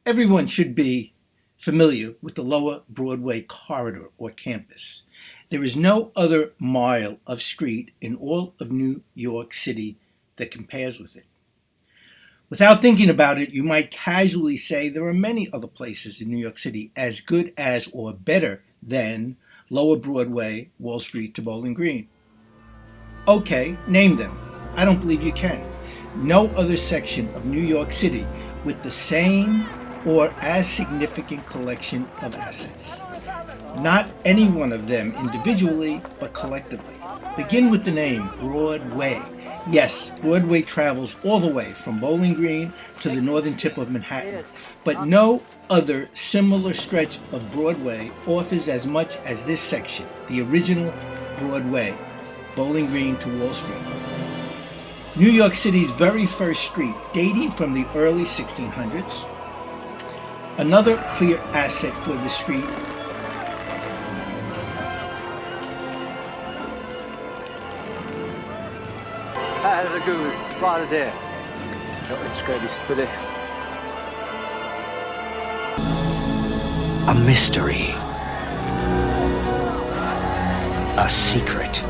Everyone should be familiar with the Lower Broadway corridor or campus. There is no other mile of street in all of New York City that compares with it. Without thinking about it, you might casually say there are many other places in New York City as good as or better than Lower Broadway, Wall Street to Bowling Green. Okay, name them. I don't believe you can. No other section of New York City with the same or as significant collection of assets. Not any one of them individually, but collectively. Begin with the name Broadway. Yes, Broadway travels all the way from Bowling Green to the northern tip of Manhattan, but no other similar stretch of Broadway offers as much as this section, the original Broadway, Bowling Green to Wall Street. New York City's very first street, dating from the early 1600s. Another clear asset for the street Herregud, hva er det? Skal jeg liste det? A mystery. A secret.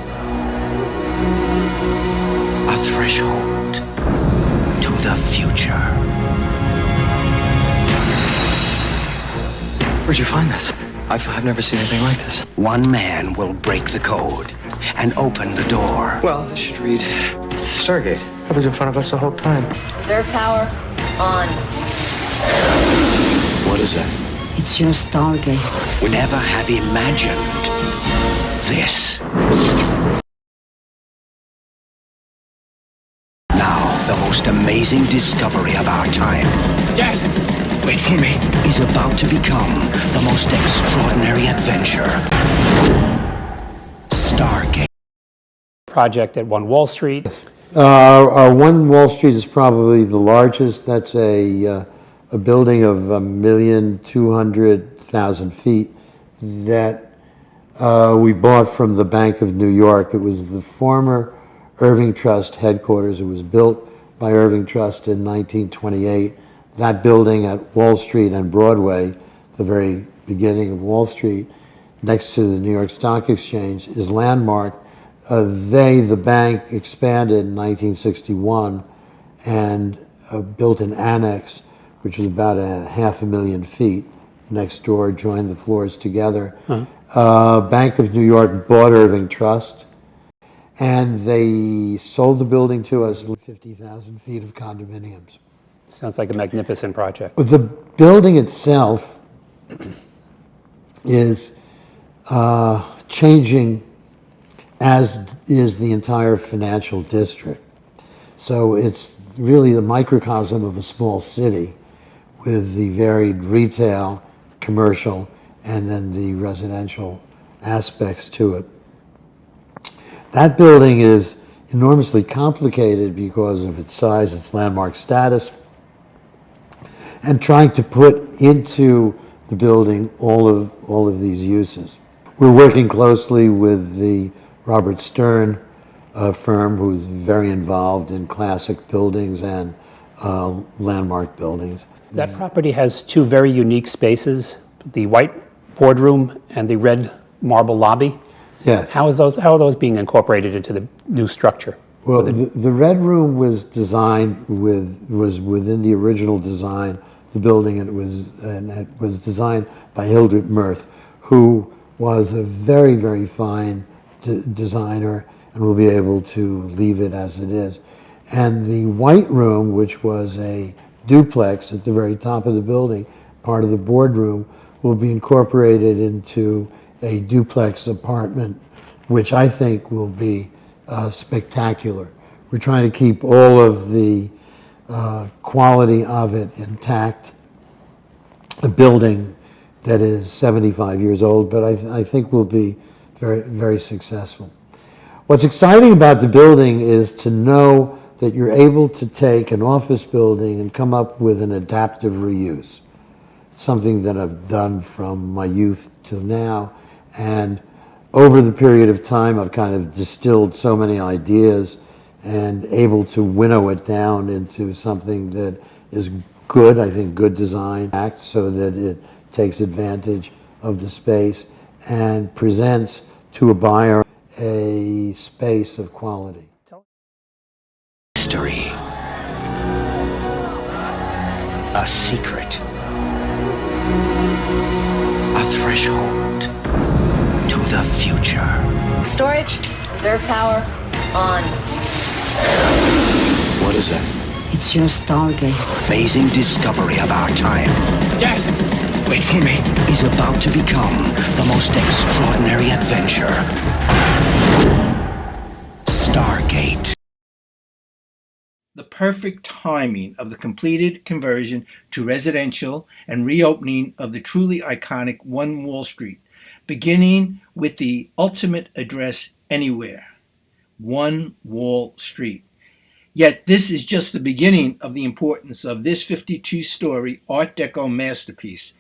A threshold to the future. Where'd you find this? I've never seen anything like this. One man will break the code and open the door. Well, this should read Stargate. That was in front of us the whole time. Reserve power on. What is that? It's your Stargate. We never have imagined this. Now, the most amazing discovery of our time. Jackson, wait for me. Is about to become the most extraordinary adventure. Stargate. Project at One Wall Street. Our One Wall Street is probably the largest. That's a building of 1,200,000 feet that we bought from the Bank of New York. It was the former Irving Trust headquarters. It was built by Irving Trust in 1928. That building at Wall Street and Broadway, the very beginning of Wall Street, next to the New York Stock Exchange, is landmarked. The bank, expanded in 1961 and built an annex, which was about 500,000 feet next door, joined the floors together. Bank of New York bought Irving Trust, and they sold the building to us, 50,000 feet of condominiums. Sounds like a magnificent project. The building itself is changing, as is the entire financial district. So it's really the microcosm of a small city with the varied retail, commercial, and then the residential aspects to it. That building is enormously complicated because of its size, its landmark status, and trying to put into the building all of these uses. We're working closely with the Robert Stern firm, who's very involved in classic buildings and landmark buildings. That property has two very unique spaces, the white boardroom and the red marble lobby. Yes. How are those being incorporated into the new structure? Well, the red room was designed was within the original design, the building, and it was designed by Hildred Merth, who was a very, very fine designer, and will be able to leave it as it is. And the white room, which was a duplex at the very top of the building, part of the boardroom, will be incorporated into a duplex apartment, which I think will be spectacular. We're trying to keep all of the quality of it intact. A building that is 75 years old, but I think will be very, very successful. What's exciting about the building is to know that you're able to take an office building and come up with an adaptive reuse. Something that I've done from my youth till now, and over the period of time I've kind of distilled so many ideas and able to winnow it down into something that is good, I think good design, act so that it takes advantage of the space and presents to a buyer a space of quality. History. A secret. A threshold to the future. Storage, reserve power, on. What is that? It's your Stargate. Amazing discovery of our time. Jackson, wait for me. Is about to become the most extraordinary adventure. Stargate. The perfect timing of the completed conversion to residential and reopening of the truly iconic One Wall Street, beginning with the ultimate address anywhere, One Wall Street. Yet this is just the beginning of the importance of this 52-story Art Deco masterpiece.